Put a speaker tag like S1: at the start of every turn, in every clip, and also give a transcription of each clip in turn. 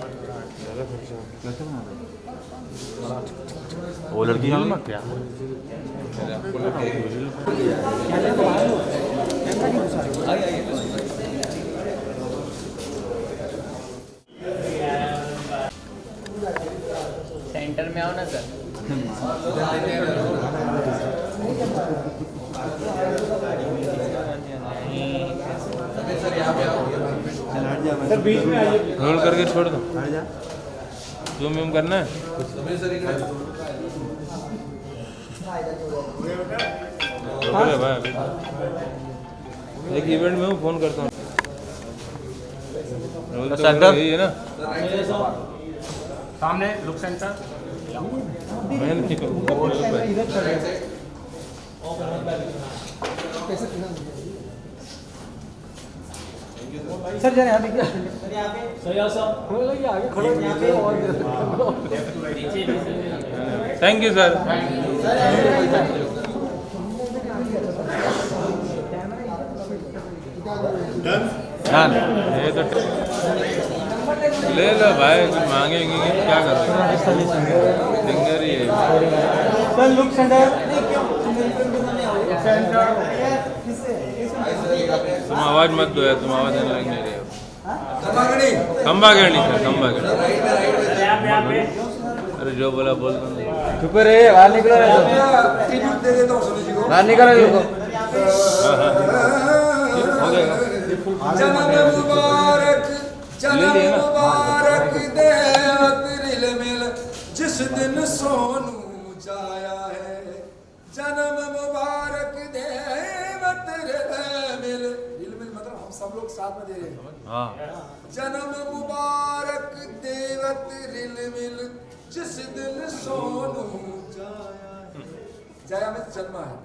S1: ज़्यादा खर्चा
S2: कैसे बना रहे वो लड़की जान मत क्या
S3: सेंटर में आओ ना सर।
S1: सर बीच में आइए।
S4: रोल करके छोड़ दो। जूम व्यूम करना है। रुको रे भाई, एक इवेंट में हूँ, फोन करता हूँ। रोल तो यही है ना।
S1: सामने लुक सेंटर।
S4: मैं नहीं करूँगा।
S1: सर जरा यहाँ देखिए। सही साहब आगे खड़े और
S4: थैंक यू सर। ये तो ले लो भाई, कुछ मांगेंगे क्या कर रहे हैं? सिंगर ही है।
S1: Sir look centre.
S4: तुम आवाज मत दो यार, तुम आवाज आने लग नहीं रहे हो। खंबा गढ़ी सर, खंबा गढ़ी। अरे जो बोला बोल दो।
S1: चुप रहे, बाहर निकलो। बाहर निकलो इनको।
S4: हो जाएगा।
S5: जन्म मुबारक, जन्म मुबारक देवत रिल मिल, जिस दिन सोनू जाया है। जन्म मुबारक देवत रिल मिल, रिल मिल मतलब हम सब लोग साथ में दे रहे हैं।
S4: हाँ।
S5: जन्म मुबारक देवत रिल मिल, जिस दिन सोनू जाया है। जाया में जन्मा है।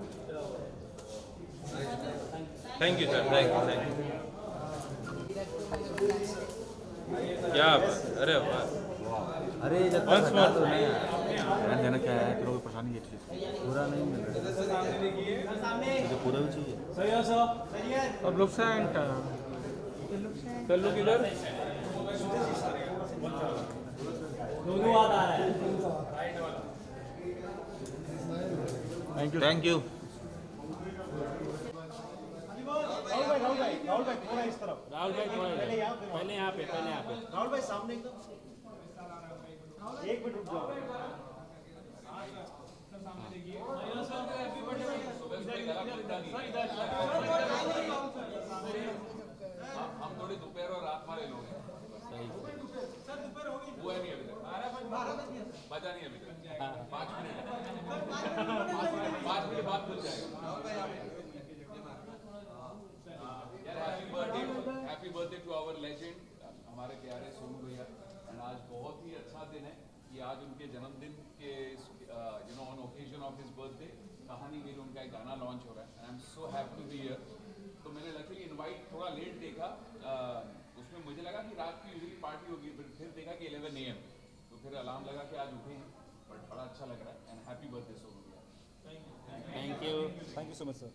S4: Thank you sir, thank you. क्या बात, अरे वाह।
S2: अरे जब
S4: Once more.
S2: तो नहीं ध्यान देना क्या है, तेरे को परेशानी ये चीज़ पूरा नहीं मिल रहा है, पूरा भी चाहिए।
S1: सही है सर। अब लुक सेंटर।
S4: कल्लू किधर?
S1: दोनों बात आ रहा है।
S4: Thank you.
S1: राहुल भाई थोड़ा इस तरफ।
S6: राहुल भाई पहले यहाँ पे
S1: राहुल भाई सामने एकदम। एक मिनट रुक जाओ।
S6: हम थोड़ी दोपहर और रात वाले लोग हैं। वो है नहीं अभी तक, बचा नहीं अभी तक। 5 मिनट 5 मिनट बाद खुल जाएगा। Happy birthday to our legend, हमारे प्यारे सोनू भैया। एंड आज बहुत ही अच्छा दिन है कि आज उनके जन्मदिन के on occasion of his birthday Kahani Meri उनका एक गाना लॉन्च हो रहा है। I am so happy to be here. तो मैंने लकीली इनवाइट थोड़ा लेट देखा, उसमें मुझे लगा कि रात की यूजुअली पार्टी होगी, फिर देखा कि 11 AM, तो फिर अलार्म लगा कि आज उठे हैं। बट बड़ा अच्छा लग रहा है। एंड हैप्पी बर्थडे सोनू भैया।
S2: Thank you so much sir.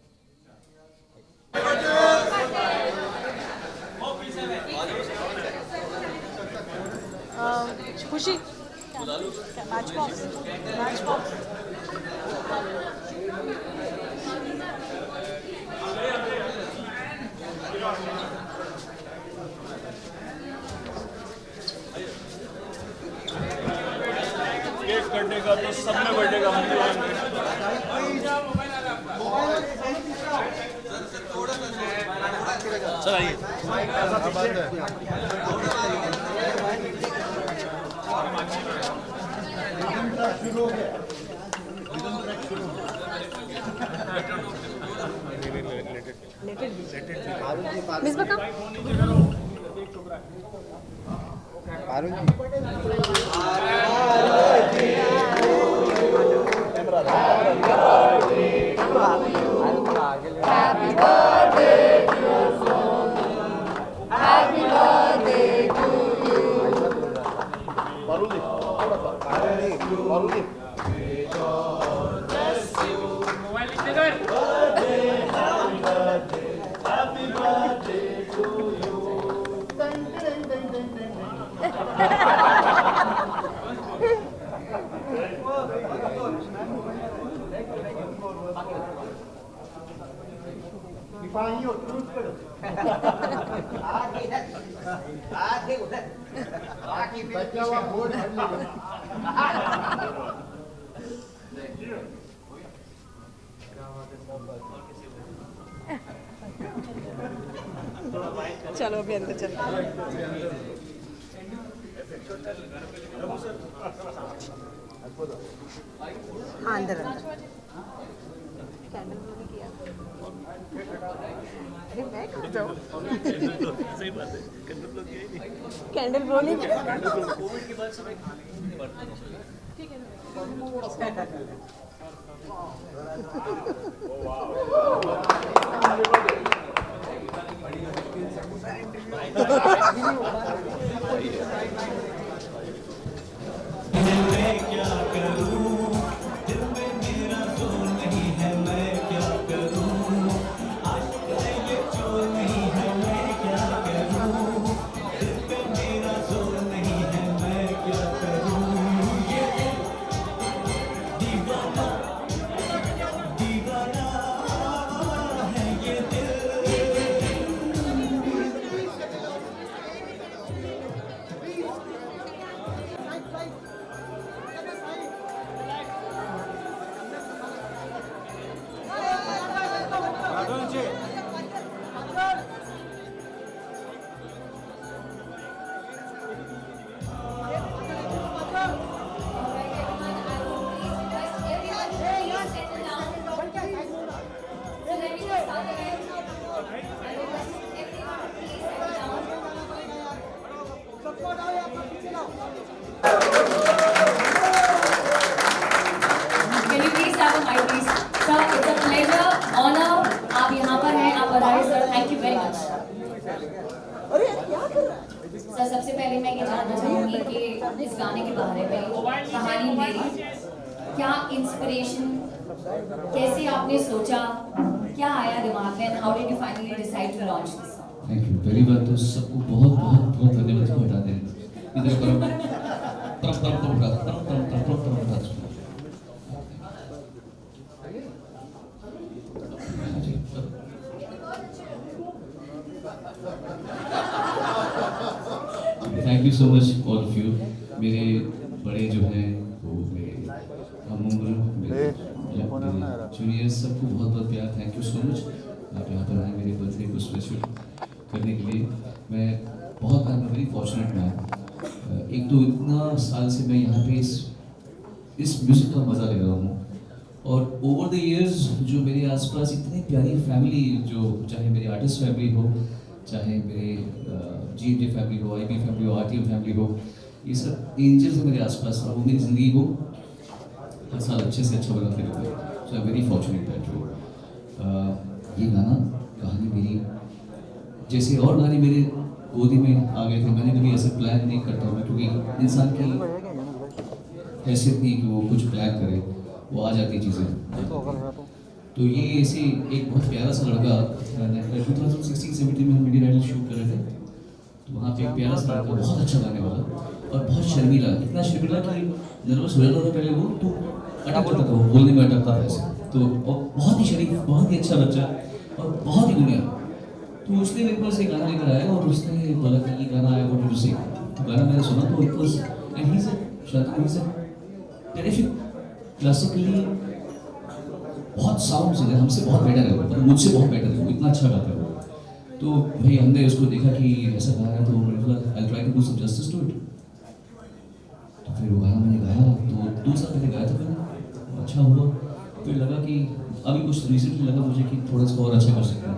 S7: खुशी मैच बॉक्स
S1: केक कटने का तो सब में बर्थडे का हम
S2: सर आइए।
S7: मिस बका
S5: Happy
S7: चलो अभी अंदर चलते हैं। हाँ अंदर अंदर कैंडल ब्लो भी किया। अरे मैं कहाँ जाऊँ?
S2: सही बात है,
S7: कैंडल ब्लो नहीं किया।
S2: कोविड के बाद समय
S7: ठीक है।
S3: Can you please have a mic, please? Sir, it's a pleasure, honor. आप यहाँ पर हैं, आप बधाई sir. Thank you very much. Sir सबसे पहले मैं ये जानना चाहूँगी कि इस गाने के बारे में कहानी मेरी क्या इंस्पिरेशन, कैसे आपने सोचा, क्या आया दिमाग में, how did you finally decide to launch this song?
S8: Thank you. पहली बात तो सबको बहुत बहुत बहुत धन्यवाद को हटा दें। इधर करो तरफ तरफ तरफ उठा तरफ तरफ तरफ तरफ तरफ उठा। Thank you so much all of you. मेरे बड़े जो हैं वो मेरे हम उम्र मेरे जूनियर्स सबको बहुत बहुत प्यार। Thank you so much. आप यहाँ पर आए मेरे बर्थडे को स्पेशल करने के लिए। मैं बहुत वेरी फॉर्चुनेट मैन। एक तो इतना साल से मैं यहाँ पे इस म्यूज़िक का मज़ा ले रहा हूँ और ओवर द इयर्स जो मेरे आसपास इतनी प्यारी फैमिली, जो चाहे मेरी आर्टिस्ट फैमिली हो, चाहे मेरे GMJ फैमिली हो, IB फैमिली हो, RTM फैमिली हो, ये सब एंजल्स हैं मेरे आसपास और वो मेरी ज़िंदगी को हर साल अच्छे से अच्छा बनाते रहते हैं। सो आई वेरी फॉर्चुनेट दैट ये गाना कहानी मेरी, जैसे और गाने मेरे गोदी में आ गए थे, मैंने कभी ऐसे प्लान नहीं करता हूँ क्योंकि इंसान की हैसियत नहीं कि वो कुछ प्लान करे, वो आ जाती चीज़ें। तो ये ऐसे एक बहुत प्यारा सा लड़का 2016-17 में हम इंडियन आइडल शूट कर रहे थे, तो वहाँ पे एक प्यारा सा लड़का बहुत अच्छा गाने वाला और बहुत शर्मीला, इतना शर्मीला कि नर्वस हो जाता था पहले वो, तो अटक जाता था, वो बोलने में अटकता था ऐसे। तो बहुत ही शरीफ, बहुत ही अच्छा बच्चा और बहुत ही दुनिया। तो उसने मेरे पास एक गाना लेकर आया और उसने बोला कि ये गाना आया वो से, तो गाना मैंने सुना तो it was and he said terrific, classically बहुत साउंड से हमसे बहुत बेटर है, मतलब मुझसे बहुत बेटर है, वो इतना अच्छा गाता है वो। तो भाई हमने उसको देखा कि ऐसा गाया तो मैंने बोला I try to do some justice to it. तो फिर वो गाना मैंने गाया, तो 2 साल पहले गाया था मैंने, अच्छा हुआ। फिर लगा कि अभी कुछ रिसेंटली लगा मुझे कि थोड़ा सा और अच्छा कर सकते हैं,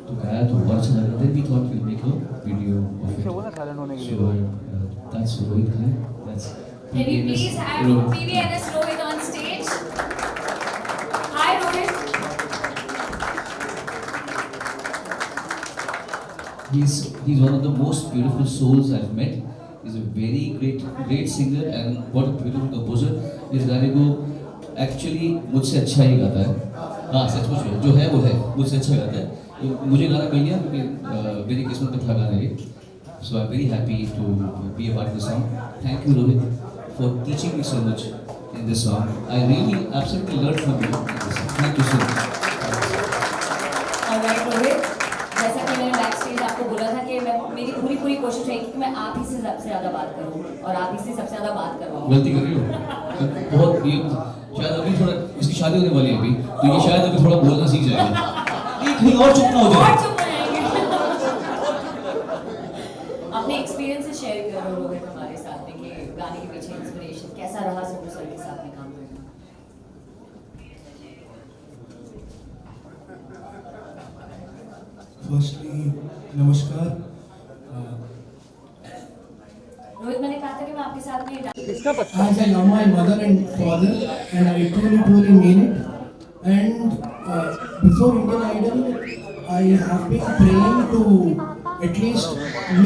S8: तो गाया तो बहुत अच्छा लगा। Then we thought will make a video of it. So that's Rohit है, that's
S3: Can you please have PVNS Rohit on stage? Hi Rohit.
S8: He's one of the most beautiful souls I've met. He's a very great singer and what a beautiful composer. इस गाने को actually मुझसे अच्छा ही गाता है। हाँ सचमुच में जो है वो है, मुझसे अच्छा गाता है। तो मुझे गाना मिल गया क्योंकि मेरी किस्मत में था गाना ये। So I'm very happy to be a part of the song. Thank you Rohit for teaching me so much in this song. I really absolutely learned from you in this song. Thank you so much.
S3: Alright Rohit, जैसा कि मैंने back stage आपको बोला था कि मेरी पूरी कोशिश है कि कि मैं आप ही से सबसे ज़्यादा बात करूँ और आप ही से सबसे ज़्यादा बात करवाऊँ।
S8: गलती कर रही हो बहुत। ये शायद अभी थोड़ा इसकी शादी होने वाली है अभी, तो ये शायद अभी थोड़ा बोलना सीख जाएगा। ये कहीं और चुप ना हो
S3: और
S8: जाए।
S3: चुप रहेंगे। अपने एक्सपीरियंसेस शेयर करो रोहित हमारे साथ में कि गाने के पीछे इंस्पिरेशन कैसा रहा सोनू सर के साथ में काम करना।
S9: फर्स्टली नमस्कार।
S3: रोहित मैंने कहा था कि मैं आपके साथ में
S9: As I love my mother and father, and I truly mean it. And before Indian Idol, I have been praying to at least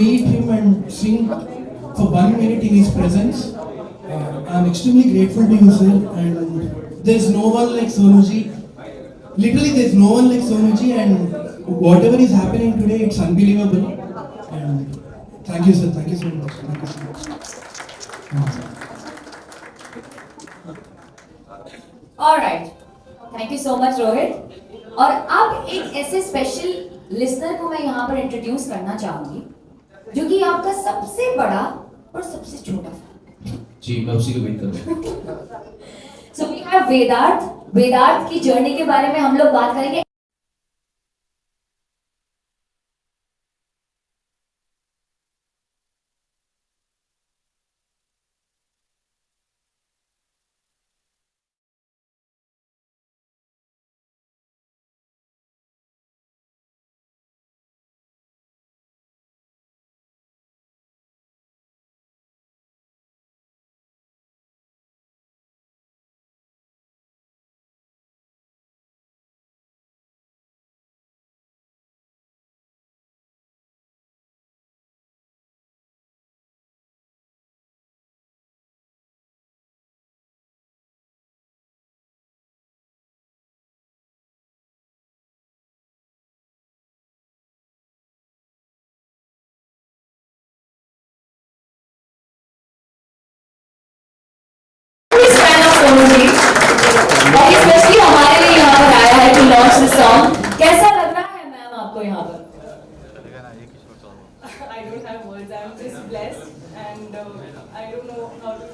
S9: meet him and sing for 1 minute in his presence. I'm extremely grateful to you, sir. And there's no one like Sonuji. Literally, there's no one like Sonuji, and whatever is happening today, it's unbelievable. And thank you, sir. Thank you so much. Thank you so much.
S3: Alright, thank you so much Rohit. और अब एक ऐसे special listener को मैं यहाँ पर introduce करना चाहूंगी जो कि आपका सबसे बड़ा और सबसे छोटा फैन है।
S8: जी, मैं उसी को वेट कर रहा हूँ।
S3: So we have वेदार्थ। वेदार्थ की जर्नी के बारे में हम लोग बात करेंगे। और स्पेशली हमारे लिए यहाँ पर आया है टू लॉन्च दिस सॉन्ग। कैसा लग रहा है मैम आपको यहाँ पर?
S10: I don't have words. I'm just blessed, and I don't know how to.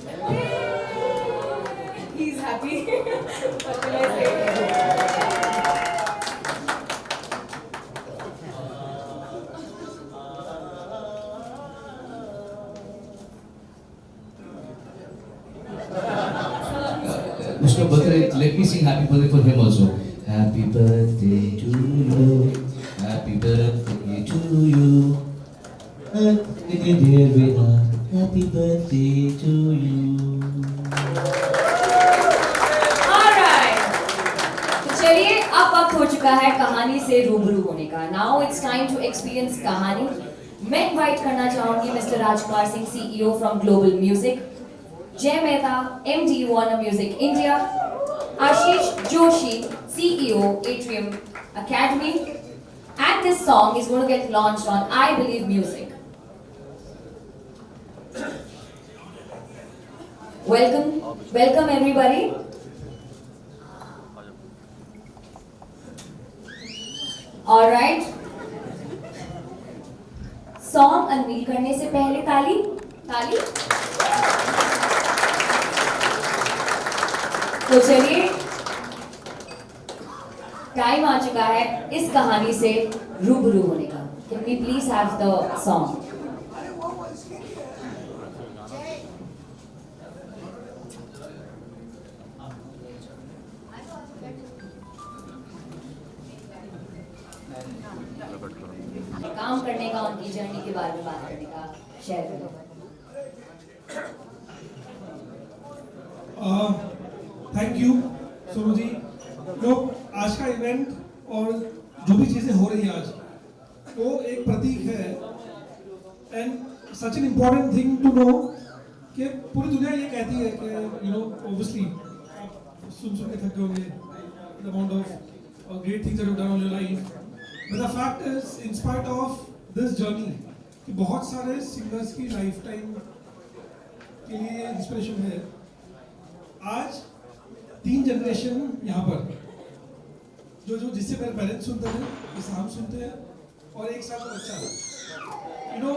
S10: He's happy. What can I say?
S8: उसका birthday, let me sing happy birthday for him also. Happy birthday to you, happy birthday to you, happy dear Veda, happy birthday to you.
S3: Alright, तो चलिए अब वक्त हो चुका है कहानी से रूबरू होने का। Now it's time to experience कहानी। मैं इनवाइट करना चाहूंगी mister Rajkumar Singh, CEO from Global Music, Jay Mehta, MD Warner Music India, Ashish Joshi, CEO Atrium Academy, and this song is going to get launched on I Believe Music. Welcome everybody. All right. Song unveil करने से पहले ताली। तो चलिए, time आ चुका है इस कहानी से रूबरू होने का। Can we please have the song? काम करने का, उनकी जर्नी के बारे में बात करने का शेयर करें।
S9: Thank you Sonu ji. लोग आज का इवेंट और जो भी चीज़ें हो रही है आज, वो एक प्रतीक है and such an important thing to know कि पूरी दुनिया ये कहती है कि यू नो ऑब्वियसली आप सुन के थके होंगे the amount of great things that you done on your life, but the fact is in spite of this journey कि बहुत सारे सिंगर्स की लाइफ टाइम के लिए इंस्पिरेशन है। आज 3 जनरेशन यहाँ पर जो जिससे मेरे पेरेंट्स सुनते हैं, जिससे हम सुनते हैं, और 1 साल का बच्चा। यू नो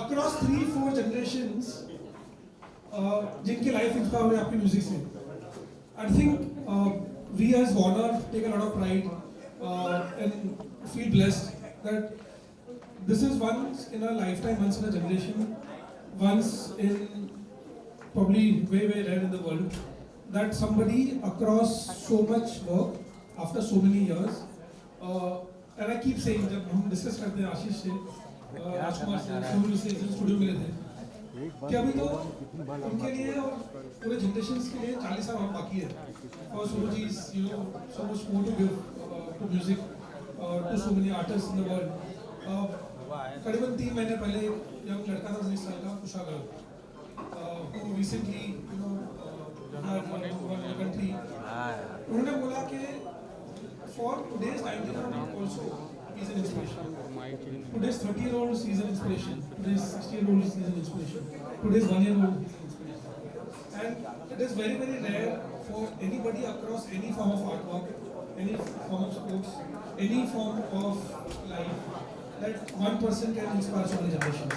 S9: across 3-4 generations जिनकी लाइफ इंस्पायर हुई आपकी म्यूजिक से. I think we as Warner take a lot of pride and feel blessed that this is once in a lifetime, once in a generation, once in probably way rare in the world that somebody across so much work after so many years and I keep saying जब हम discuss करते हैं आशीष से राजकुमार से सोनू से studio मिले थे कि अभी तो उनके लिए और पूरे जनरेशंस के लिए 40 साल और बाकी है और Sonu ji is you know so much more to give to music to so many artist in the world. करीबन 3 महीने पहले यंग लड़का था 19 साल का Kushagra who recently you know had one country उन्होंने बोला कि for today's 19-year-old also is an inspiration. Today's 30-year-old is an inspiration. Today's 60-year-old is an inspiration. Today's 1-year-old is an inspiration. And it is very rare for anybody across any form of artwork, any form of sports, any form of life that one person can inspire so many generations.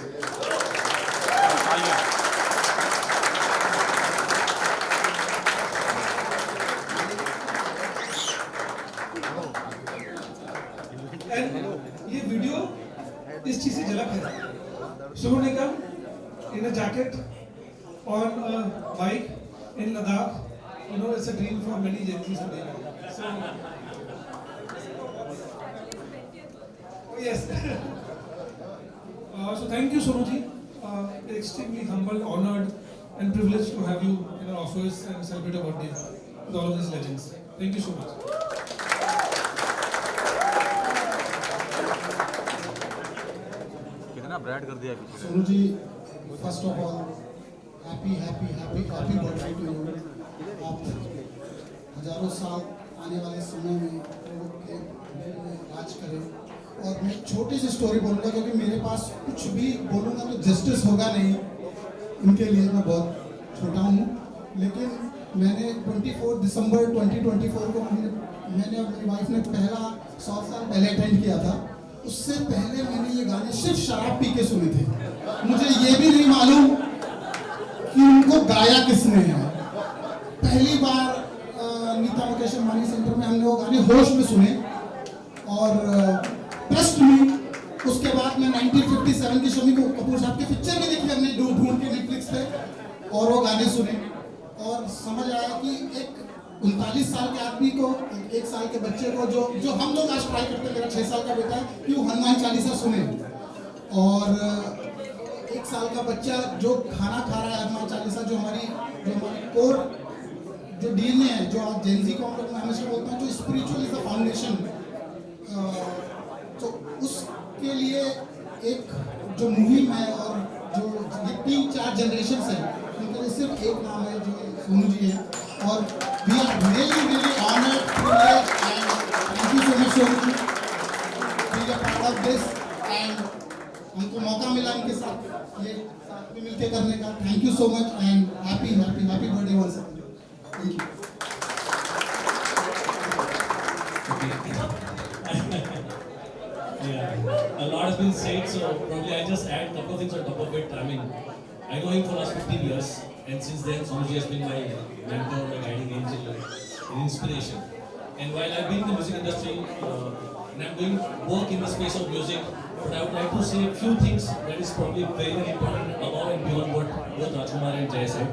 S9: ये video इस चीज से झलक है. Sonu Nigam in a jacket on a bike in Ladakh. You know, it's a dream for many Gen Zs today. So, yes. So thank you, Sonu ji. Extremely humble, honored, and privileged to have you in our office and celebrate your birthday with all of these legends. Thank you so much.
S2: Brand कर दिया पीछे.
S11: Sonu ji, first of all happy birthday to you. आप हजारों साल आने वाले समय में लोगों के दिल में राज करें. और मैं छोटी सी स्टोरी बोलूँगा क्योंकि मेरे पास कुछ भी बोलूँगा तो जस्टिस होगा नहीं. इनके लिए मैं बहुत छोटा हूँ, लेकिन मैंने 24 दिसंबर 2024 को मैंने और मेरी वाइफ ने पहला 100 साल पहले अटेंड किया था. उससे पहले मैंने ये गाने सिर्फ शराब पी के सुने थे. मुझे ये भी नहीं मालूम कि उनको गाया किसने है. पहली बार नीता मुकेश अंबानी सेंटर में हमने वो गाने होश में सुने और ट्रस्ट में. उसके बाद में 1957 की शम्मी कपूर साहब की पिक्चर भी देखी हमने ढूंढ के नेटफ्लिक्स पे और वो गाने सुने और समझ आया कि एक 39 साल के आदमी को 1 साल के बच्चे को जो हम लोग आज ट्राई करते हैं, मेरा 6 साल का बेटा है कि वो हनुमान चालीसा सुने और 1 साल का बच्चा जो खाना खा रहा है हनुमान चालीसा जो हमारी कोर जो डीएनए है, जो आज जेन ज़ी को हम लोग हमेशा बोलते हैं, जो स्पिरिचुअल इज द फाउंडेशन. तो उसके लिए एक जो मुहिम है और जो ये 3-4 जनरेशन है उनके लिए सिर्फ एक नाम है जो सोनू जी है. और we are really honored, privileged, and thank you so much Sonu being a part of this. And हमको मौका मिला इनके साथ ये साथ में मिलके करने का. Thank you so much and happy birthday once again. Thank you.
S12: Yeah, a lot has been said, so probably I just add a couple of things on top of it. I mean, I know him for last 15 years, and since then, Sonuji has been my mentor, my guiding angel, and inspiration. And while I've been in the music industry, and I'm doing work in the space of music, but I would like to say a few things that is probably very, very important above and beyond what both Rajkumar and Jay said.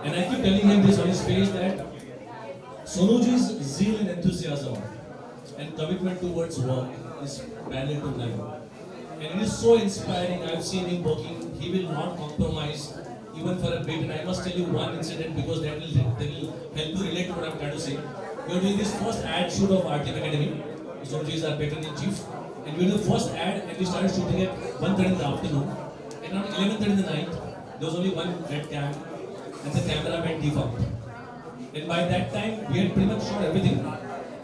S12: And I keep telling him this on his face that Sonuji's zeal and enthusiasm and commitment towards work is parallel to none. And it is so inspiring. I've seen him working. He will not compromise even for a bit. And I must tell you one incident because that will help you relate to what I'm trying to say. We are doing this first ad shoot of RTM Academy. Sonuji is our patron-in-chief. And we did the first ad and we started shooting at 1:30 in the afternoon. And around 11:30 in the night, there was only one red cam and the camera went defunct. And by that time, we had pretty much shot everything.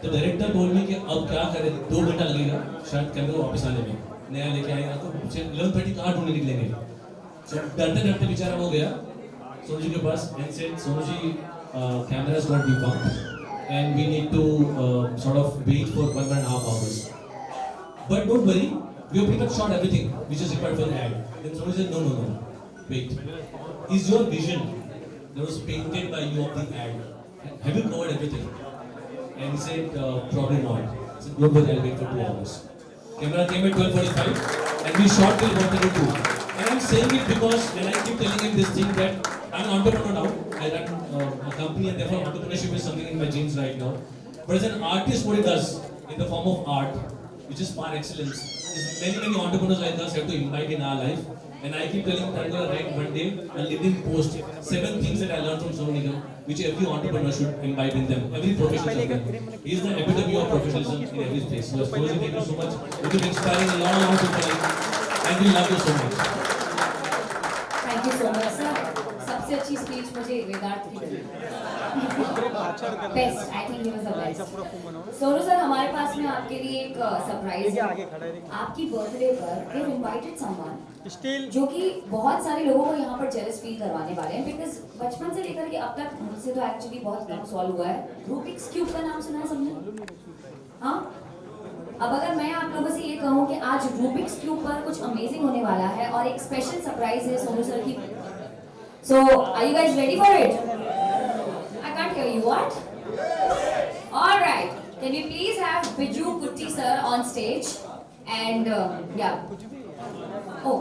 S12: The director told me कि अब क्या करें, 2 घंटा लगेगा शायद कैमरे को वापस आने में, नया लेके आएगा तो 11:30 कहाँ ढूंढने निकलेंगे. So डरते बेचारा हो गया सोनू जी के पास and said, Sonu ji, camera has got defunct and we need to sort of wait for 1.5 hours. But don't worry, we have pretty much shot everything which is required for the ad. Then Sonuji said, no, wait. Is your vision that was painted by you of the ad, have you covered everything? And he said, probably not. I said, don't worry, I'll wait for 2 hours. Camera came at 12:45 and we shot till 1:32. And I'm saying it because when I keep telling him this thing that I'm an entrepreneur now, I run a company and therefore entrepreneurship is something in my genes right now. But as an artist, what it does in the form of art, which is par excellence, is many entrepreneurs like us have to imbibe in our life. And I keep telling him that I'm going to write one day a LinkedIn post, 7 things that I learned from Sonu Nigam, which every entrepreneur should imbibe in them, every professional champion. He is the epitome of professionalism in every place. So, Sonuji, thank you so much. You've been inspiring a lot of people, and we love you so much.
S3: Thank you so much, sir. सबसे अच्छी speech मुझे वेदांत की लगी। Best, I think he was the best. Sonu sir, हमारे पास में आपके लिए एक सरप्राइज है। आपकी बर्थडे पर they've invited someone जो कि बहुत सारे लोगों को यहाँ पर जेलस फील करवाने वाले हैं, बिकॉज बचपन से लेकर के अब तक मुझसे तो एक्चुअली बहुत कम सॉल्व हुआ है। रूबिक्स क्यूब का नाम सुना है सबने? हाँ, अब अगर मैं आप लोगों से ये कहूँ कि आज रूबिक्स क्यूब पर कुछ अमेजिंग होने वाला है और एक स्पेशल सरप्राइज है सोनू सर की। So, are you guys ready for it? I can't hear you. What? All right. Can we please have Biju Kutti sir on stage? And yeah. Oh,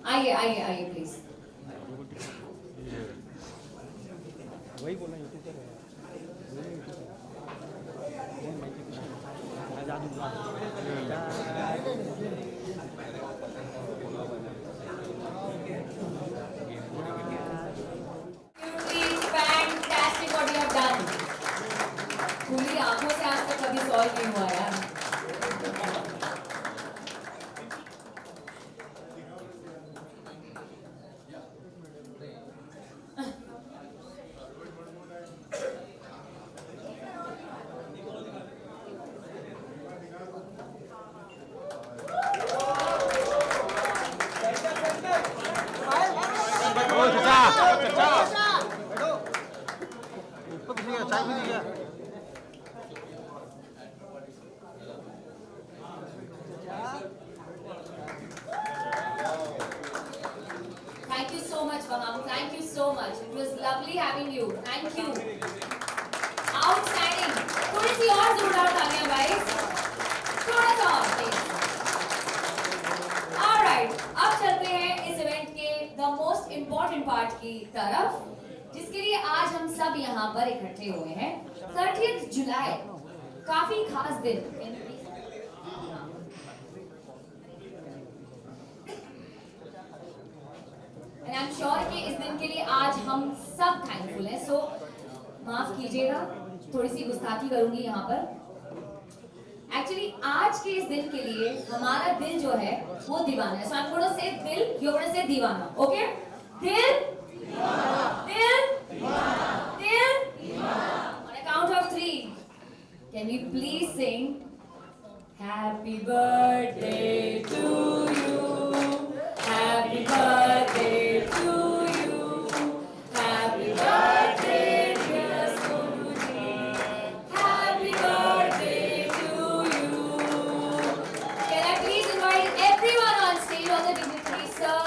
S3: आइए please.
S1: वही बोला यूट्यूब पर
S3: Fantastic what you have done. खुली आंखों से आज तक कभी सॉल्व नहीं हुआ यार। Thank you so much, Baham. Thank you so much. It was lovely having you. Thank you. Outstanding. थोड़ी सी और जोरदार तालियां भाई. थोड़ा सा और please. All right. अब चलते हैं इस इवेंट के the most important part की तरफ, जिसके लिए आज हम सब यहाँ पर इकट्ठे हुए हैं। 30th जुलाई, काफी खास दिन। And I'm sure कि इस दिन के लिए आज हम सब थैंकफुल हैं। So माफ कीजिएगा, थोड़ी सी गुस्ताखी करूंगी यहाँ पर। Actually आज के इस दिन के लिए हमारा दिल जो है वो दीवाना है। So I'm going to say दिल, you're going to say दीवाना, okay? दिल, दिल, दिल. On a count of 3, can we please sing Happy birthday to you, Happy birthday to you, Happy birthday dear Sonuji, Happy birthday to you. Can I please invite everyone on stage, all the dignitaries, sir,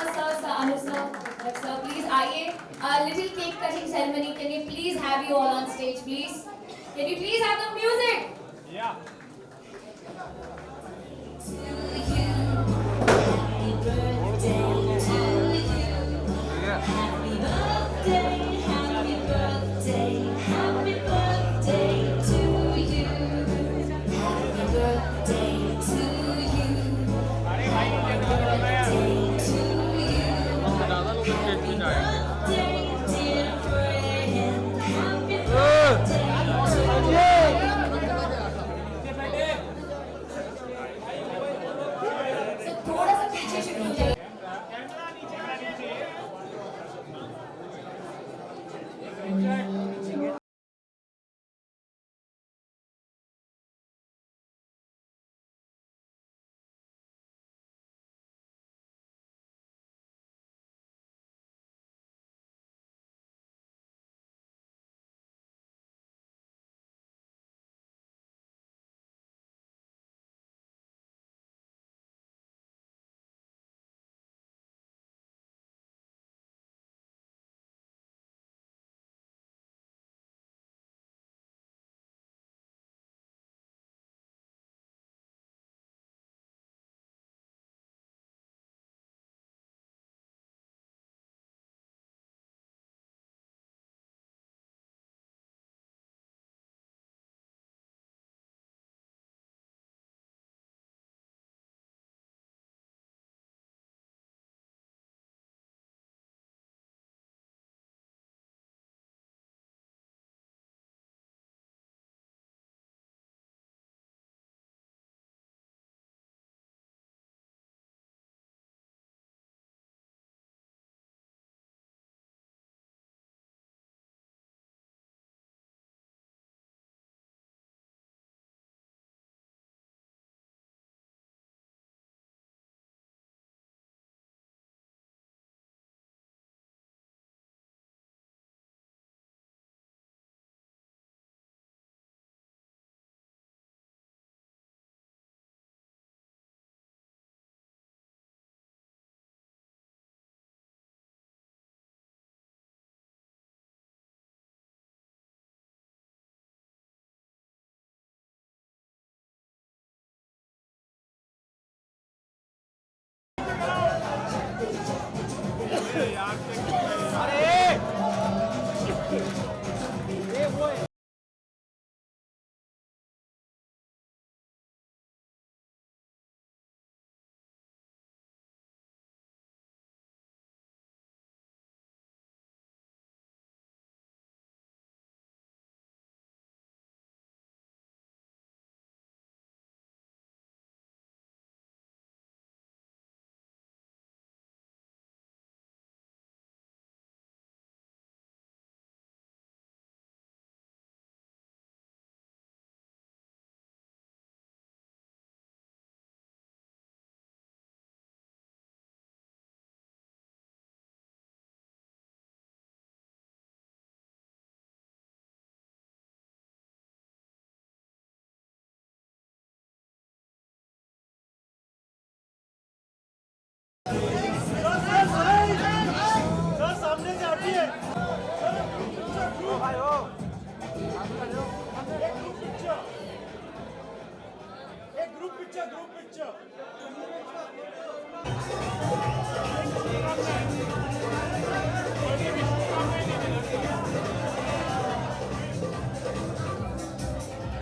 S3: Anu sir, please आइए. A little cake cutting ceremony. Can we please have you all on stage, please? Can we please have the music?
S1: Yeah.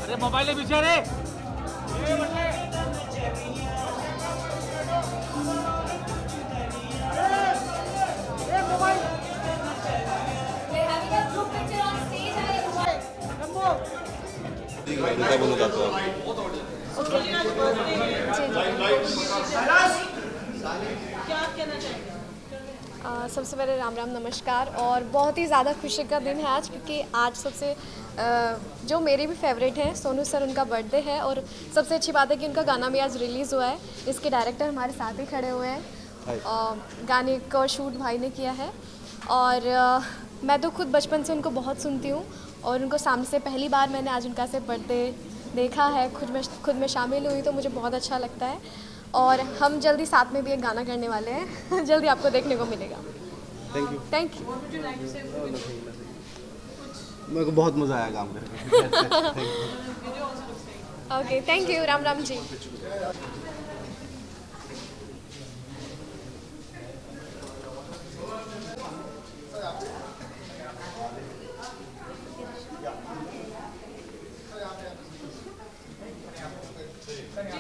S1: अरे mobile पीछे रे
S13: सबसे पहले राम राम नमस्कार। और बहुत ही ज़्यादा खुशी का दिन है आज, क्योंकि आज सबसे जो मेरे भी फेवरेट हैं सोनू सर, उनका बर्थडे है। और सबसे अच्छी बात है कि उनका गाना भी आज रिलीज़ हुआ है। इसके डायरेक्टर हमारे साथ ही खड़े हुए हैं और गाने का शूट भाई ने किया है। और मैं तो खुद बचपन से उनको बहुत सुनती हूँ और उनको सामने से पहली बार मैंने आज उनका से बर्थडे देखा है, खुद में शामिल हुई, तो मुझे बहुत अच्छा लगता है। और हम जल्दी साथ में भी एक गाना करने वाले हैं जल्दी आपको देखने को मिलेगा। Thank you.
S2: मेरे को बहुत मज़ा आया काम करके।
S13: Okay, thank you. Ram Ram ji.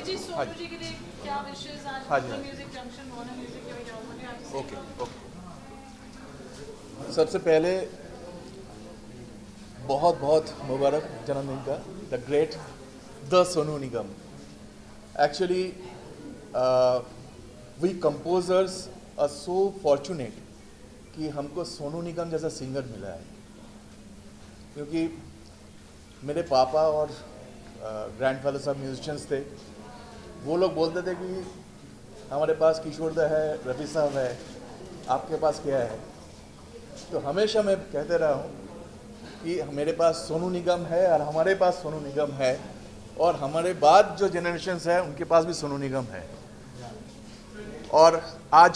S10: जी सोनू जी के लिए क्या विशेष आज म्यूजिक जंक्शन वार्नर म्यूजिक के वजह
S2: ओके। सबसे पहले बहुत बहुत मुबारक जन्मदिन का the great the Sonu Nigam. Actually we composers are so fortunate कि हमको सोनू निगम जैसा सिंगर मिला है, क्योंकि मेरे पापा और ग्रैंडफादर साहब म्यूजिशियंस थे। वो लोग बोलते थे कि हमारे पास किशोर दा है, रफ़ी साहब है, आपके पास क्या है। तो हमेशा मैं कहते रहा हूँ कि मेरे पास सोनू निगम है और हमारे पास सोनू निगम है, और हमारे बाद जो जनरेशन्स है उनके पास भी सोनू निगम है। और आज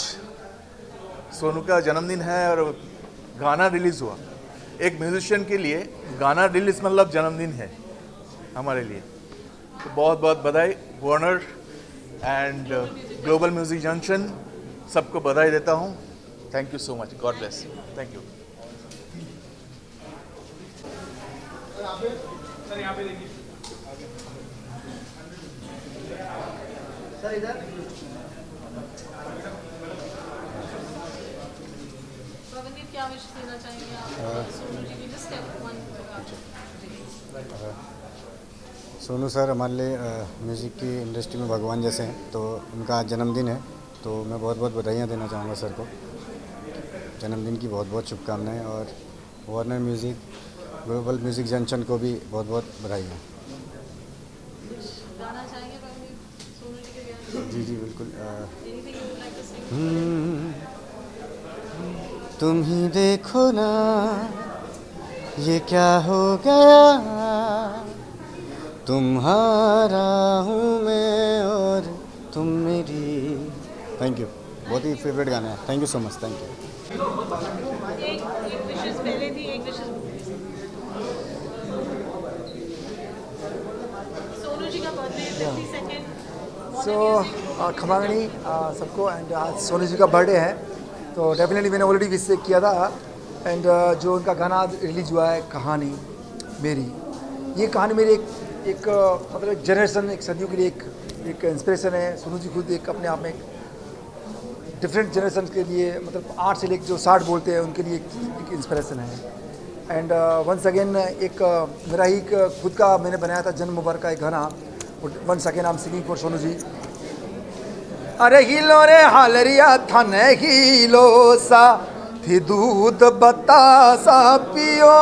S2: सोनू का जन्मदिन है और गाना रिलीज़ हुआ। एक म्यूजिशियन के लिए गाना रिलीज़ मतलब जन्मदिन है हमारे लिए। तो बहुत बहुत बधाई Warner and global music junction, सबको बधाई देता हूँ। Thank you so much, God bless. Thank you.
S1: Sir यहाँ पे देखिए सर, इधर
S10: क्या विश देना चाहेंगे आप सोनू जी की? Just step one.
S14: Sonu sir हमारे लिए म्यूज़िक की इंडस्ट्री में भगवान जैसे हैं, तो उनका आज जन्मदिन है, तो मैं बहुत बहुत बधाइयाँ देना चाहूँगा सर को। जन्मदिन की बहुत बहुत शुभकामनाएं। और Warner music, global music junction को भी बहुत बहुत बधाइयाँ।
S10: गाना चाहेंगे सोनू जी के लिए?
S14: जी जी बिल्कुल। तुम ही देखो ना ये क्या हो गया, तुम्हारा हूँ मैं और तुम मेरी। थैंक यू, बहुत ही फेवरेट गाना है। Thank you so much. Thank you.
S10: एक विशेष पहले थी, एक विशेष सोनू जी का बर्थडे 52nd।
S15: खमांगणी सबको, एंड आज सोनू जी का बर्थडे है,
S5: तो डेफिनेटली मैंने ऑलरेडी विश किया था। एंड जो उनका गाना रिलीज हुआ है कहानी मेरी, ये कहानी मेरी एक मतलब एक जनरेशन, एक सदियों के लिए एक इंस्पिरेशन है। सोनू जी खुद एक अपने आप में डिफरेंट जनरेशन के लिए, मतलब 8 से लेकर जो 60 बोलते हैं उनके लिए एक इंस्पिरेशन है। एंड वंस अगेन एक मेरा ही खुद का मैंने बनाया था जन्म मुबारक का एक गाना, once again I am singing for Sonu ji. अरे हिलो रे हालरिया थाने हिलो सा थी दूध बतासा पियो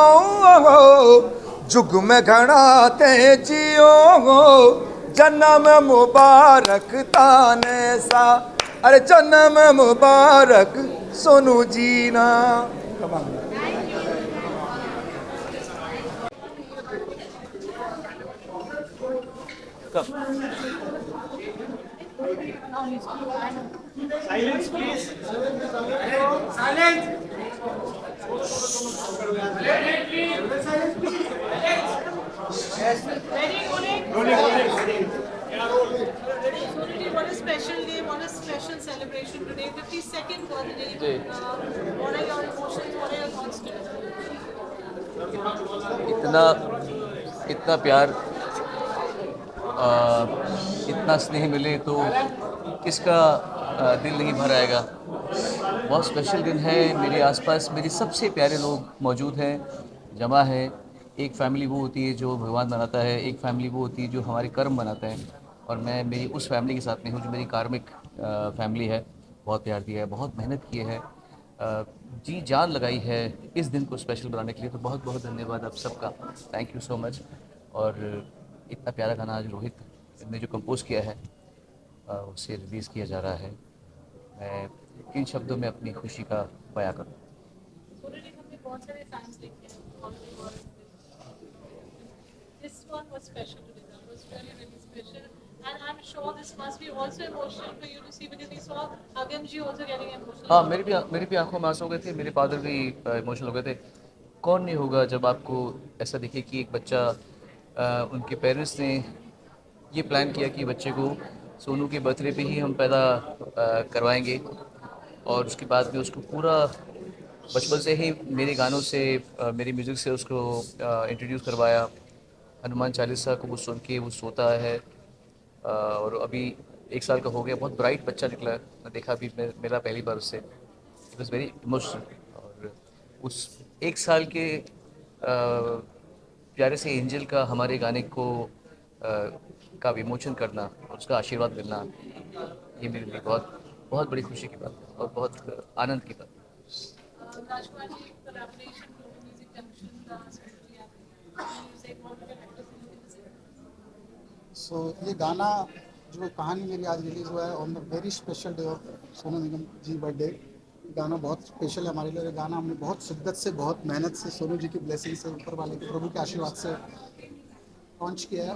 S5: जुग में घड़ा ते जियो जन्म मुबारक ताने सा। अरे जन्म मुबारक सोनू जी ना।
S1: Silence, please. Silence.
S7: What a special day, what a special celebration today, 52nd birthday. What are your emotions, what are your thoughts today?
S15: इतना प्यार, इतना स्नेह मिले तो किसका दिल नहीं भर आएगा। बहुत स्पेशल दिन है। मेरे आसपास मेरे सबसे प्यारे लोग मौजूद हैं, जमा है। एक फैमिली वो होती है जो भगवान बनाता है, एक फैमिली वो होती है जो हमारे कर्म बनाता है, और मैं मेरी उस फैमिली के साथ में हूँ जो मेरी कार्मिक फैमिली है। बहुत प्यार दिया है, बहुत मेहनत की है, जी जान लगाई है इस दिन को स्पेशल बनाने के लिए। तो बहुत बहुत धन्यवाद आप सबका, थैंक यू सो मच। और इतना प्यारा गाना आज रोहित ने जो कंपोज किया है उसे रिलीज़ किया जा रहा है। मैं किन शब्दों में अपनी खुशी का बयां करूं।
S7: This one was special today. That was really, really special. And I'm sure this must be also emotional for you to see, because we saw Agam ji also getting emotional.
S15: हाँ, मेरी भी आंखों में आंसू हो गए थे, मेरे फादर भी इमोशनल हो गए थे। कौन नहीं होगा जब आपको ऐसा दिखे कि एक बच्चा, उनके पेरेंट्स ने ये प्लान किया कि बच्चे को सोनू के बर्थडे पे ही हम पैदा करवाएंगे, और उसके बाद भी उसको पूरा बचपन से ही मेरे गानों से, मेरी म्यूज़िक से उसको इंट्रोड्यूस करवाया। हनुमान चालीसा को वो सुन के वो सोता है, और अभी 1 साल का हो गया। बहुत ब्राइट बच्चा निकला, मैं देखा अभी मेरा पहली बार उससे। It was very emotional. और उस 1 साल के प्यारे से एंजल का हमारे गाने को का विमोचन करना और उसका आशीर्वाद मिलना, ये मेरे लिए बहुत बहुत बड़ी खुशी की बात है और बहुत आनंद की बात है।
S11: सो ये गाना जो कहानी मेरी आज रिलीज़ हुआ है on the very special day of Sonu Nigam ji birthday. गाना बहुत स्पेशल है हमारे लिए। ये गाना हमने बहुत शिद्दत से, बहुत मेहनत से, सोनू जी की ब्लेसिंग से, ऊपर वाले के प्रभु के आशीर्वाद से लॉन्च किया है।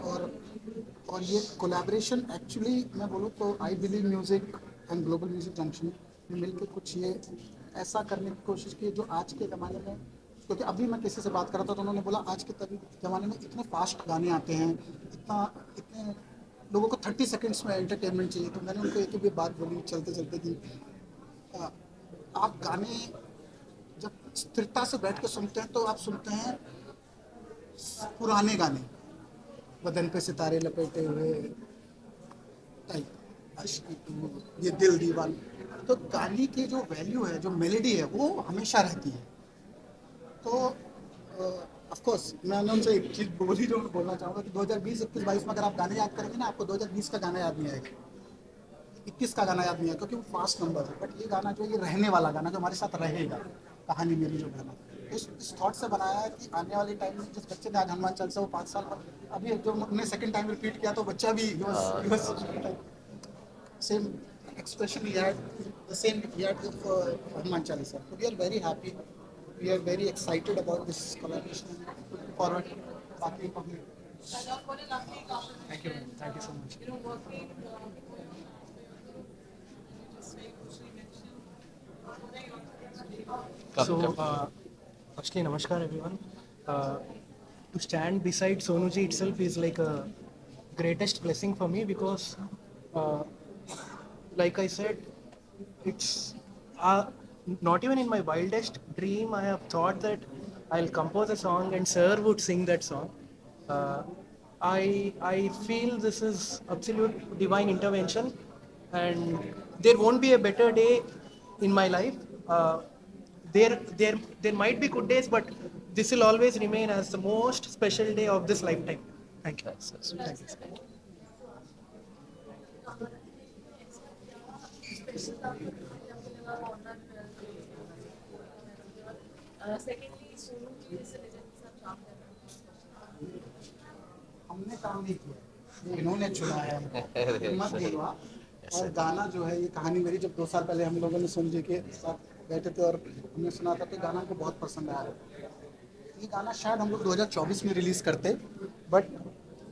S11: और ये कोलैबोरेशन एक्चुअली मैं बोलूँ तो I believe music and global music junction ने मिलकर कुछ ये ऐसा करने की कोशिश की जो आज के ज़माने में, क्योंकि अभी मैं किसी से बात कर रहा था तो उन्होंने बोला आज के ज़माने में इतने फास्ट गाने आते हैं, इतने लोगों को 30 सेकंड्स में एंटरटेनमेंट चाहिए। तो मैंने उनको एक भी बात बोली चलते चलते कि आप गाने जब स्थिरता से बैठ के सुनते हैं तो आप सुनते हैं पुराने गाने, बदन पे सितारे लपेटे हुए, ये दिल दीवाना। तो गाने की जो वैल्यू है, जो मेलोडी है, वो हमेशा रहती है। तो ऑफ कोर्स मैंने उनसे एक चीज़ बोली जो मैं बोलना चाहूँगा कि 2020, 21, 22 में अगर आप गाने याद करेंगे ना, आपको 2020 का गाना याद नहीं आएगा, 21 का गाना याद नहीं आएगा, क्योंकि वो फास्ट नंबर है। बट ये गाना जो, ये रहने वाला गाना जो हमारे साथ रहेगा, कहानी मेरी जो गाना, इस थॉट से बनाया है कि आने वाले टाइम में जिस बच्चे ने आज हनुमान चालीसा वो 5 साल पर, अभी जो हमने सेकंड टाइम रिपीट किया तो बच्चा भी same expression he had, the same he had for Hanuman Chalisa. So we are very happy, we are very excited about this collaboration and looking forward बाकी public. Thank you so much.
S1: So, firstly, namaskar everyone. To stand beside Sonu ji itself is like a greatest blessing for me, because like I said, it's not even in my wildest dream I have thought that I'll compose a song and sir would sing that song. I feel this is absolute divine intervention, and there won't be a better day in my life. There might be good days, but this will always remain as the most special day of this lifetime. Thank you. Thank you.
S7: Secondly, Sonu ji is a legend के साथ काम कर रहा है.
S11: हमने काम नहीं किया, इन्होंने चुना है हमको, मत बोलवा। और गाना जो है, ये कहानी मेरी जब 2 साल पहले हम लोगों ने सोनू जी के साथ बैठे थे और हमने सुना था, तो गाना हमको बहुत पसंद आया। ये गाना शायद हम लोग 2024 में रिलीज़ करते, बट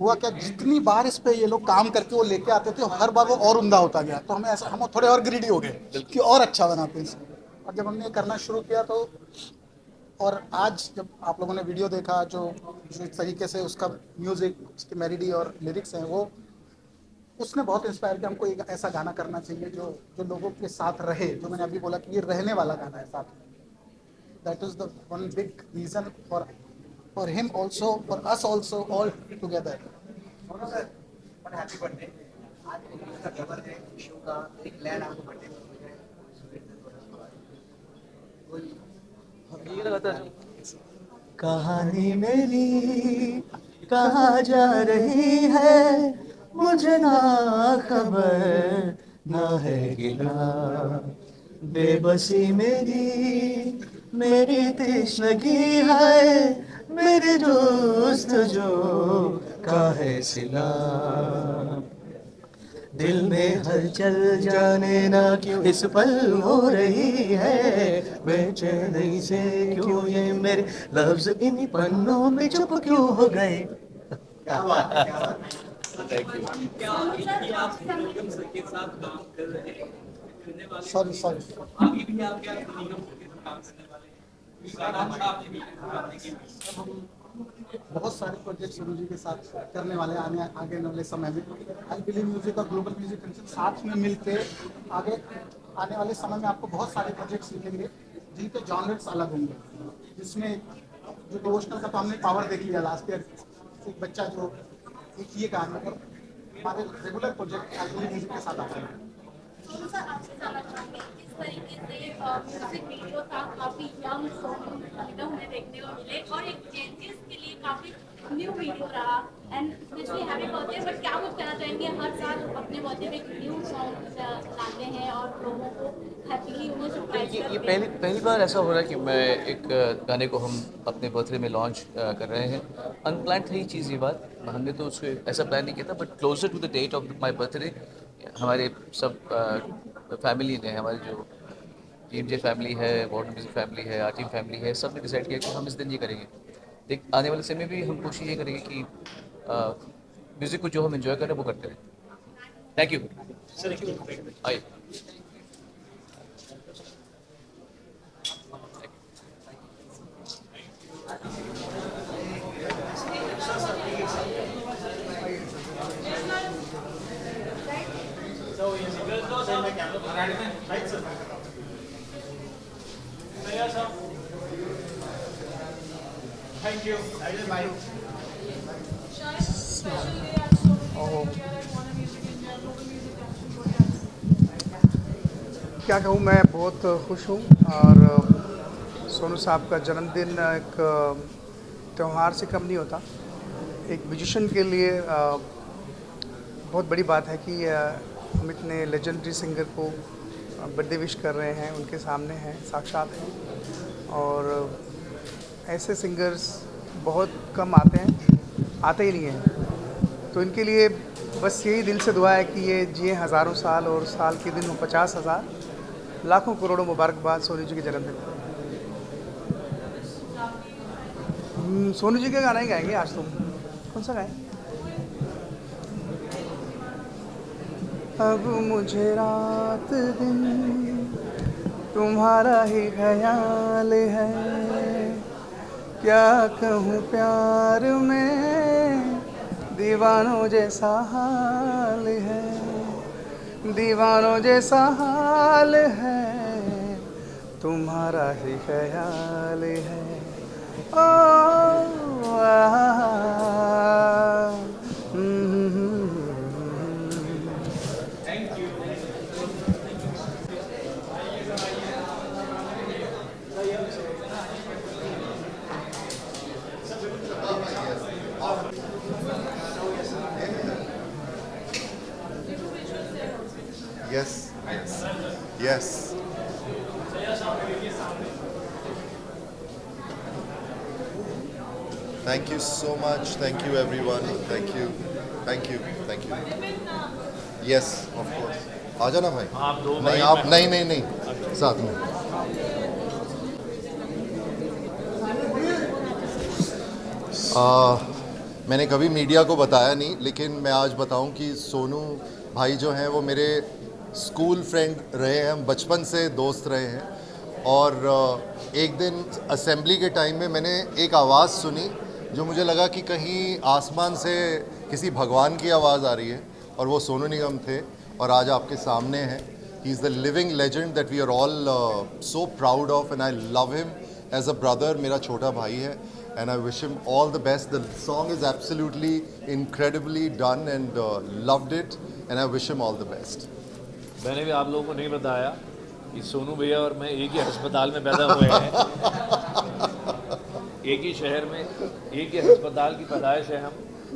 S11: हुआ क्या, जितनी बार इस पे ये लोग काम करके वो लेके आते थे, हर बार वो और उम्दा होता गया। तो हमें ऐसा, हम थोड़े और ग्रीडी हो गए कि और अच्छा बनाते हैं। और जब हमने करना शुरू किया तो, और आज जब आप लोगों ने वीडियो देखा, जो इस तरीके से उसका म्यूज़िक, उसकी मेलोडी और लिरिक्स हैं, वो उसने बहुत इंस्पायर किया हमको। एक ऐसा गाना करना चाहिए जो लोगों के साथ रहे, जो मैंने अभी बोला कि ये रहने वाला गाना है साथ में। That is the one big reason for him also, for us also, all together. Happy birthday.
S16: Kahani मेरी कहाँ जा रही है, मुझे ना खबर ना है गिला। बेबसी मेरी तृष्णगी है, मेरे दोस्त जो का है सिला। दिल में हलचल जाने ना क्यों इस पल हो रही है, बेचैनी से क्यों ये मेरे लफ्ज इन पन्नों में चुप क्यों हो गए।
S11: बहुत सारे प्रोजेक्ट सोनू जी के साथ करने वाले आगे वाले समय में। आई बिलीव म्यूजिक और ग्लोबल म्यूजिक कंसेप्ट साथ में मिलते आगे आने वाले समय में आपको बहुत सारे प्रोजेक्ट्स मिलेंगे, जिनके जॉनर्स अलग होंगे। जिसमें जो डिवोशनल का तो हमने पावर देख लिया लास्ट ईयर, एक बच्चा जो एक ये गाना, और हमारे regular project I believe music के साथ आते हैं।
S17: सोनू सर, आपसे जानना चाहूँगी किस तरीके से म्यूजिक वीडियो था, काफ़ी यंग सोनू हमें देखने को मिले, और एक चेंजेस के लिए काफ़ी न्यू वीडियो रहा, and specially happy birthday. But क्या कुछ कहना चाहेंगे, हर साल अपने बर्थडे में एक न्यू सॉन्ग लाते हैं और लोगों को हैप्पीली उन्हें सरप्राइज करते हैं।
S15: ये पहली बार ऐसा हो रहा है कि मैं एक गाने को हम अपने बर्थडे में लॉन्च कर रहे हैं। अनप्लान था ये चीज़, ये बात हमने तो उसको ऐसा प्लान नहीं किया था, but closer to the date of my birthday हमारे सब फैमिली ने, हमारी जो TMJ फैमिली है, वार्डन म्यूजिक फैमिली है, आर टीम फैमिली है, सब ने डिसाइड किया कि हम इस दिन ये करेंगे। देख, आने वाले समय में भी हम कोशिश ये करेंगे कि म्यूज़िक को जो हम एंजॉय करें वो करते रहें। Thank you. आइए।
S18: Thank you.
S19: क्या कहूँ, मैं बहुत खुश हूँ। और सोनू साहब का जन्मदिन एक त्यौहार से कम नहीं होता। एक म्यूजिशियन के लिए बहुत बड़ी बात है कि हम इतने लेजेंडरी सिंगर को बर्थडे विश कर रहे हैं, उनके सामने हैं, साक्षात हैं। और ऐसे सिंगर्स बहुत कम आते ही नहीं हैं। तो इनके लिए बस यही दिल से दुआ है कि ये जिए हज़ारों साल, और साल के दिन में 50,000 लाखों करोड़ों मुबारकबाद सोनू जी के जन्मदिन। सोनू जी का गाना ही गाएंगे आज। तुम कौन सा गाएं? अब मुझे रात दिन तुम्हारा ही ख्याल है, क्या कहूँ प्यार में दीवानों जैसा हाल है, दीवानों जैसा हाल है, तुम्हारा ही ख्याल है। ओ
S18: Yes, yes. Thank you so much. Thank you, everyone. Thank you. Thank you. Thank you. Yes, of course. आ जाना भाई।
S4: आप दो
S18: नहीं, आप नहीं साथ में। मैंने कभी मीडिया को बताया नहीं, लेकिन मैं आज बताऊं कि सोनू भाई जो हैं वो मेरे स्कूल फ्रेंड रहे हैं, हम बचपन से दोस्त रहे हैं। और एक दिन असेंबली के टाइम में मैंने एक आवाज़ सुनी जो मुझे लगा कि कहीं आसमान से किसी भगवान की आवाज़ आ रही है, और वो सोनू निगम थे और आज आपके सामने हैं। He is the living legend that we are all so proud of, and I love him as a brother. मेरा छोटा भाई है, and I wish him all the best. The song is absolutely incredibly done and loved it, and I wish him all the best.
S12: मैंने भी आप लोगों को नहीं बताया कि सोनू भैया और मैं एक ही अस्पताल में पैदा हुए हैं। एक ही शहर में एक ही अस्पताल की पैदाइश है हम।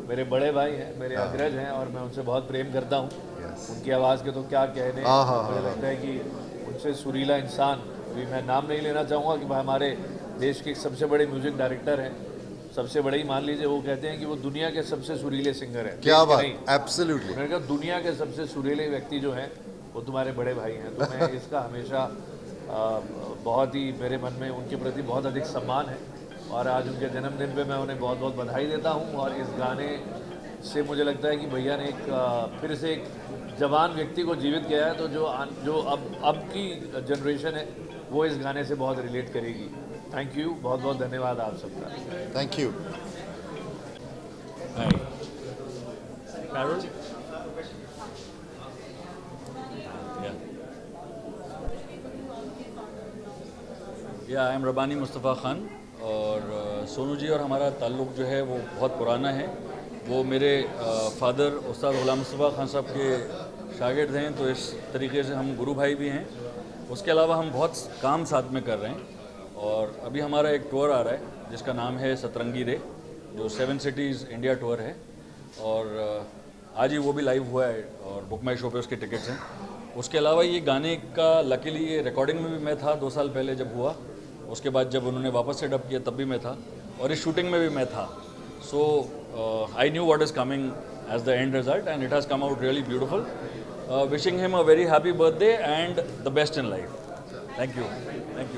S12: मेरे बड़े भाई हैं, मेरे अग्रज हैं, और मैं उनसे बहुत प्रेम करता हूँ। उनकी आवाज़ के तो क्या कहने, मुझे लगता है कि उनसे सुरीला इंसान, अभी मैं नाम नहीं लेना चाहूँगा कि हमारे देश के सबसे बड़े म्यूजिक डायरेक्टर हैं, सबसे बड़े ही मान लीजिए, वो कहते हैं कि वो दुनिया के सबसे सुरीले सिंगर हैं।
S18: क्या बात, एब्सोल्युटली।
S12: मैंने कहा दुनिया के सबसे सुरीले व्यक्ति जो हैं वो तुम्हारे बड़े भाई हैं। तो मैं इसका हमेशा बहुत ही मेरे मन में उनके प्रति बहुत अधिक सम्मान है, और आज उनके जन्मदिन पे मैं उन्हें बहुत बहुत बधाई देता हूँ। और इस गाने से मुझे लगता है कि भैया ने एक फिर से एक जवान व्यक्ति को जीवित किया है, तो जो अब की जनरेशन है वो इस गाने से बहुत रिलेट करेगी। थैंक यू, बहुत बहुत धन्यवाद आप सबका।
S18: Thank you.
S12: Hi Carol.
S20: Yeah I am Rabbani Mustafa Khan, और सोनू जी और हमारा ताल्लुक़ जो है वो बहुत पुराना है। वो मेरे फादर उस्ताद ग़ुलाम मुस्तफ़ा ख़ान साहब के शागिर्द हैं, तो इस तरीके से हम गुरु भाई भी हैं। उसके अलावा हम बहुत काम साथ में कर रहे हैं, और अभी हमारा एक टूर आ रहा है जिसका नाम है सतरंगी रे, जो 7 सिटीज़ इंडिया टूर है, और आज ही वो भी लाइव हुआ है और बुक माई शो पे उसके टिकट्स हैं। उसके अलावा ये गाने का लकीली ये रिकॉर्डिंग में भी मैं था 2 साल पहले जब हुआ, उसके बाद जब उन्होंने वापस से डब किया तब भी मैं था, और इस शूटिंग में भी मैं था। So I knew what is coming as the end result, and it has come out really beautiful. Wishing him a very happy birthday and the best in life. Thank you.